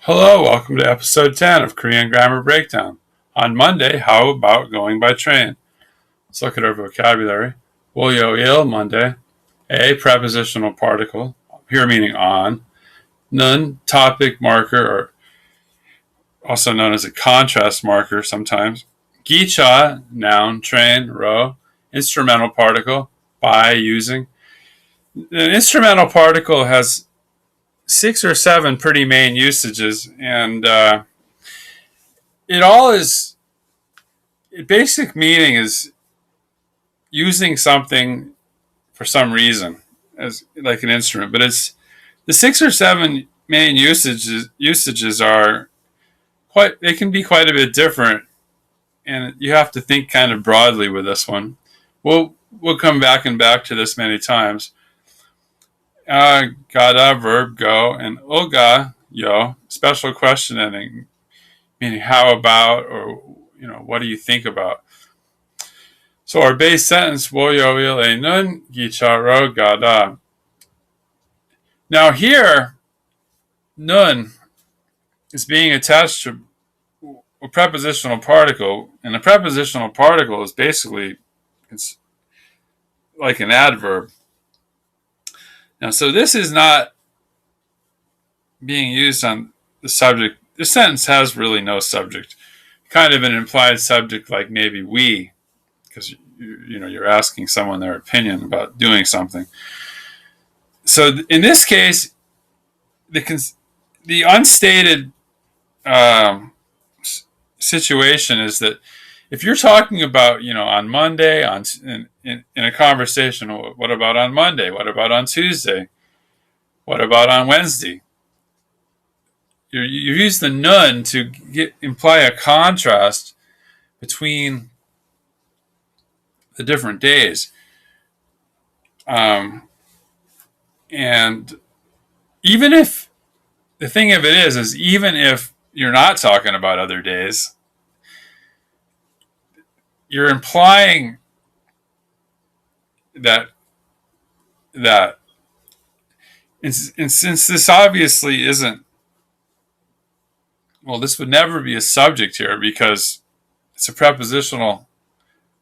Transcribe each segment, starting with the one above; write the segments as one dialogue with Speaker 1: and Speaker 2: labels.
Speaker 1: Hello, welcome to episode 10 of Korean Grammar Breakdown. On Monday, how about going by train? Let's look at our vocabulary. 월요일, Monday. A, prepositional particle, here meaning on. Nun, topic marker, or also known as a contrast marker sometimes. Gicha, noun, train, row. Instrumental particle, by, using. An instrumental particle has 6 or 7 pretty main usages, and basic meaning is using something for some reason as like an instrument, but it's the 6 or 7 main usages are quite, they can be quite a bit different, and you have to think kind of broadly with this one. We'll come back to this many times. Gada, verb, go, and oga, yo, special question ending, meaning how about, or what do you think about? So our base sentence, 월요일에는 기차로 가다. Now here, nun is being attached to a prepositional particle, and a prepositional particle is basically, it's like an adverb. Now, so this is not being used on the subject. This sentence has really no subject. Kind of an implied subject, like maybe we, because you're asking someone their opinion about doing something. So in this case, the unstated situation is that if you're talking about, on Monday, in a conversation, what about on Monday? What about on Tuesday? What about on Wednesday? You use the nun to imply a contrast between the different days. And even if, the thing of it is even if you're not talking about other days, you're implying that and since this obviously isn't, well, this would never be a subject here because it's a prepositional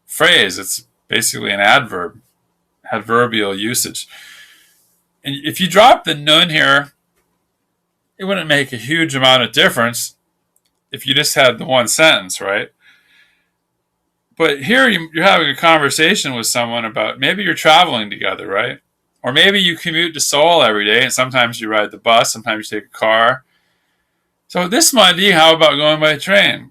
Speaker 1: phrase. It's basically an adverb, adverbial usage. And if you drop the nun here, it wouldn't make a huge amount of difference if you just had the one sentence, right? But here you're having a conversation with someone about, maybe you're traveling together, right? Or maybe you commute to Seoul every day, and sometimes you ride the bus, sometimes you take a car. So this Monday, how about going by train?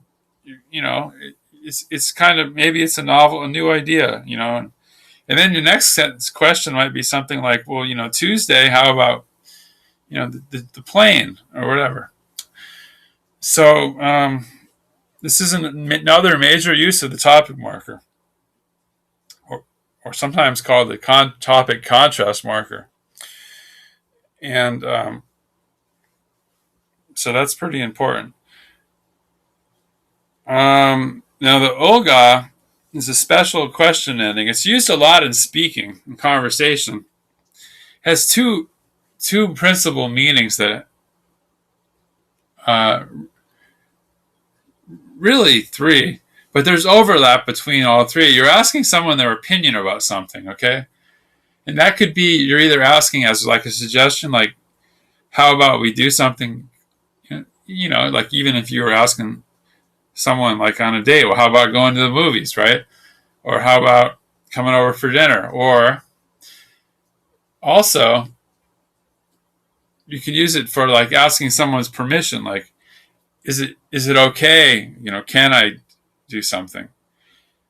Speaker 1: It's kind of, maybe it's a new idea, And then your next sentence question might be something like, well, Tuesday, how about, the plane or whatever. So this is another major use of the topic marker, or sometimes called the topic contrast marker. And so that's pretty important. Now the oga is a special question ending. It's used a lot in speaking, in conversation. It has two principal meanings that really 3, but there's overlap between all 3. You're asking someone their opinion about something, okay? And that could be, you're either asking as like a suggestion, like, how about we do something, like even if you were asking someone like on a date, well, how about going to the movies, right? Or how about coming over for dinner? Or also, you can use it for like asking someone's permission, like, is it okay? Can I do something?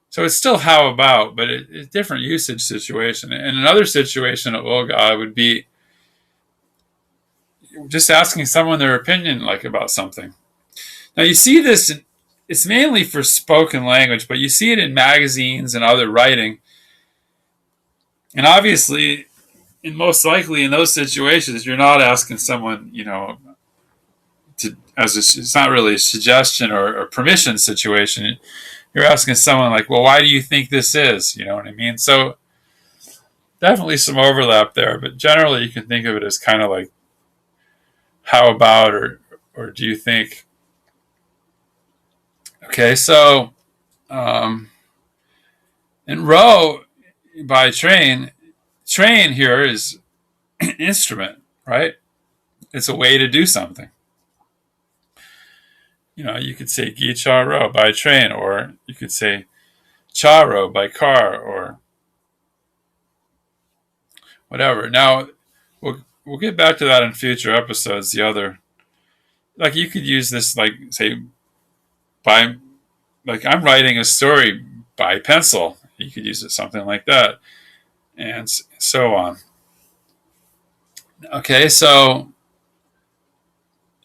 Speaker 1: So it's still how about, but it's a different usage situation. And another situation at Olga would be just asking someone their opinion, like about something. Now you see this, it's mainly for spoken language, but you see it in magazines and other writing. And obviously, and most likely in those situations, you're not asking someone, it's not really a suggestion or permission situation. You're asking someone like, well, why do you think this is? You know what I mean? So definitely some overlap there, but generally you can think of it as kind of like how about, or Or do you think, okay, so in row by train, train here is instrument, right? It's a way to do something. You could say gicharo by train, or you could say charo by car, or whatever. Now, we'll get back to that in future episodes. The other, like, you could use this, like, say, by, like, I'm writing a story by pencil. You could use it something like that, and so on. Okay, so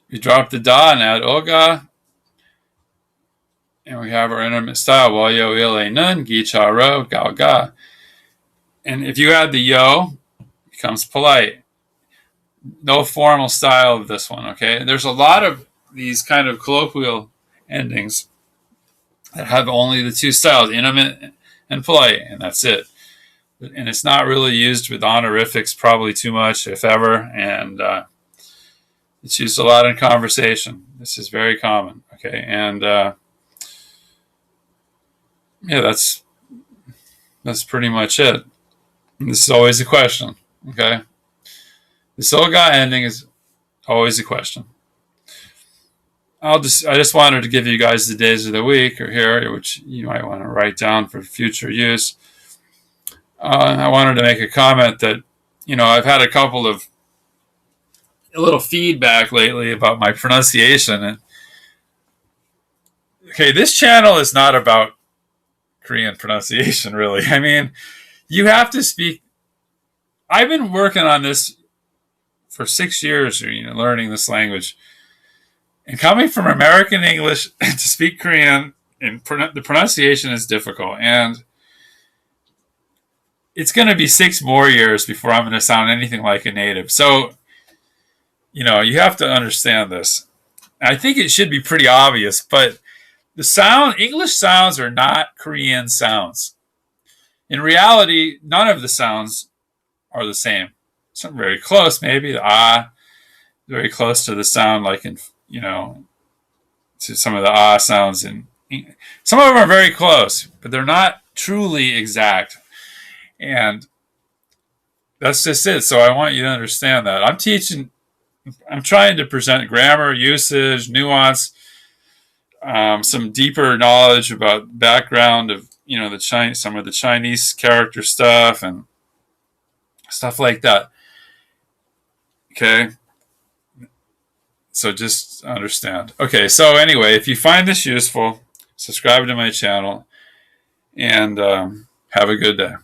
Speaker 1: you drop the da and add oga, and we have our intimate style. Walyo ile nun gicharo gal ga. And if you add the yo, it becomes polite. No formal style of this one, okay? There's a lot of these kind of colloquial endings that have only the two styles, intimate and polite, and that's it. And it's not really used with honorifics probably too much, if ever, and it's used a lot in conversation. This is very common, okay? And yeah, that's pretty much it. And this is always a question, okay? The Soga ending is always a question. I just wanted to give you guys the days of the week or here, which you might want to write down for future use. I wanted to make a comment that, I've had a couple of a little feedback lately about my pronunciation. And okay, this channel is not about Korean pronunciation, really. I mean, you have to speak. I've been working on this for 6 years, learning this language. And coming from American English to speak Korean, and the pronunciation is difficult. And it's going to be 6 more years before I'm going to sound anything like a native. So, you have to understand this. I think it should be pretty obvious, but English sounds are not Korean sounds. In reality, none of the sounds are the same. Some very close, maybe the ah, very close to the sound, like in, to some of the ah sounds. And some of them are very close, but they're not truly exact. And that's just it. So I want you to understand that. I'm trying to present grammar, usage, nuance, some deeper knowledge about background of, some of the Chinese character stuff and stuff like that. Okay. So just understand. Okay. So anyway, if you find this useful, subscribe to my channel and have a good day.